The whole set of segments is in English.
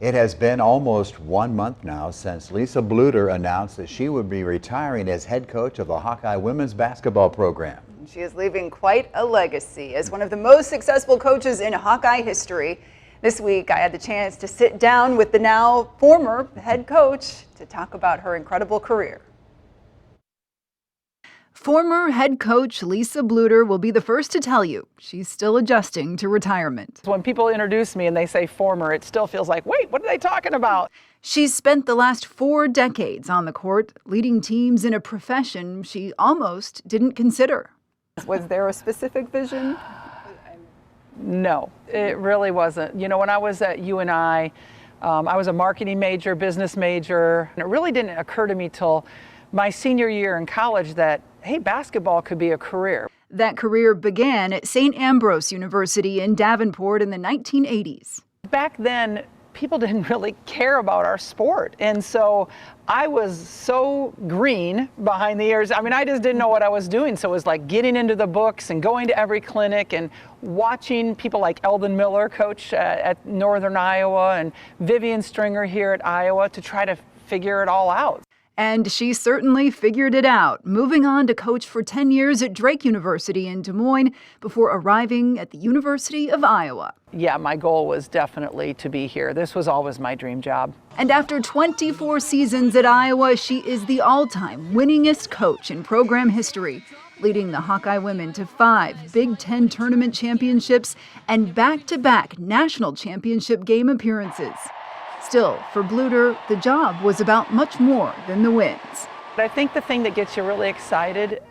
It has been almost 1 month now since Lisa Bluder announced that she would be retiring as head coach of the Hawkeye women's basketball program. She is leaving quite a legacy as one of the most successful coaches in Hawkeye history. This week, I had the chance to sit down with the now former head coach to talk about her incredible career. Former head coach Lisa Bluder will be the first to tell you she's still adjusting to retirement. When people introduce me and they say former, it still feels like, wait, what are they talking about? She's spent the last 4 decades on the court, leading teams in a profession she almost didn't consider. Was there a specific vision? No, it really wasn't. You know, when I was at UNI, I was a marketing major, business major, and it really didn't occur to me till my senior year in college that, hey, basketball could be a career. That career began at St. Ambrose University in Davenport in the 1980s. Back then, people didn't really care about our sport. And so I was so green behind the ears. I mean, I just didn't know what I was doing. So it was like getting into the books and going to every clinic and watching people like Eldon Miller coach at Northern Iowa and Vivian Stringer here at Iowa to try to figure it all out. And she certainly figured it out, moving on to coach for 10 years at Drake University in Des Moines before arriving at the University of Iowa. Yeah, my goal was definitely to be here. This was always my dream job. And after 24 seasons at Iowa, she is the all-time winningest coach in program history, leading the Hawkeye women to 5 Big Ten tournament championships and back-to-back national championship game appearances. Still, for Bluder, the job was about much more than the wins. I think the thing that gets you really excited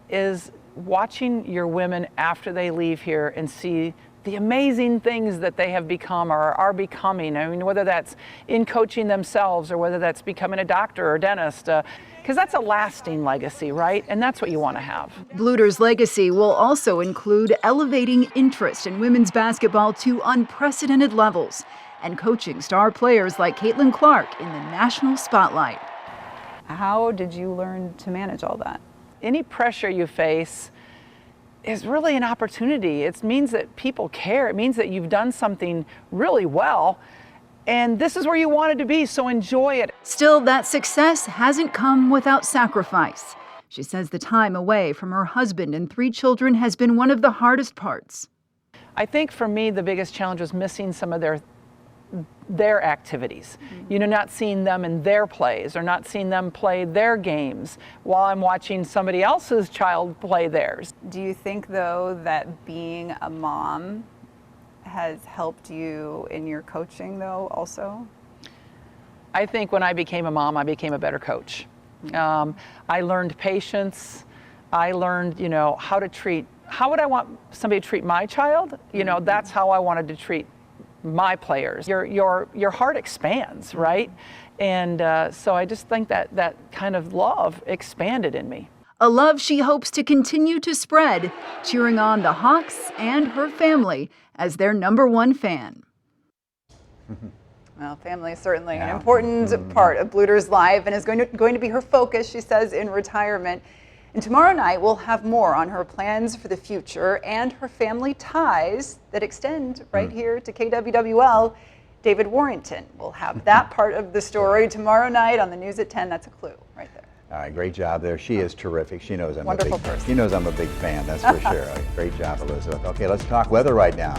is watching your women after they leave here and see the amazing things that they have become or are becoming. I mean, whether that's in coaching themselves or whether that's becoming a doctor or dentist, because that's a lasting legacy, right? And that's what you want to have. Bluder's legacy will also include elevating interest in women's basketball to unprecedented levels and coaching star players like Caitlin Clark in the national spotlight. How did you learn to manage all that? Any pressure you face is really an opportunity. It means that people care. It means that you've done something really well, and this is where you wanted to be, so enjoy it. Still, that success hasn't come without sacrifice. She says the time away from her husband and 3 children has been one of the hardest parts. I think for me, the biggest challenge was missing some of their activities. You know, not seeing them in their plays or not seeing them play their games while I'm watching somebody else's child play theirs. Do you think, though, that being a mom has helped you in your coaching, though, also? I think when I became a mom, I became a better coach. I learned patience. I learned, you know, how would I want somebody to treat my child? You know, that's how I wanted to treat my players. Your heart expands, right? And so I just think that kind of love expanded in me. A love she hopes to continue to spread, cheering on the Hawks and her family as their #1 fan. Well, family is certainly an important part of Bluder's life and is going to be her focus, she says, in retirement. And tomorrow night, we'll have more on her plans for the future and her family ties that extend right here to KWWL. David Warrington will have that part of the story tomorrow night on the News at 10. That's a clue right there. All right, great job there. She is terrific. She knows I'm Wonderful person. She knows I'm a big fan, that's for sure. Great job, Elizabeth. Okay, let's talk weather right now.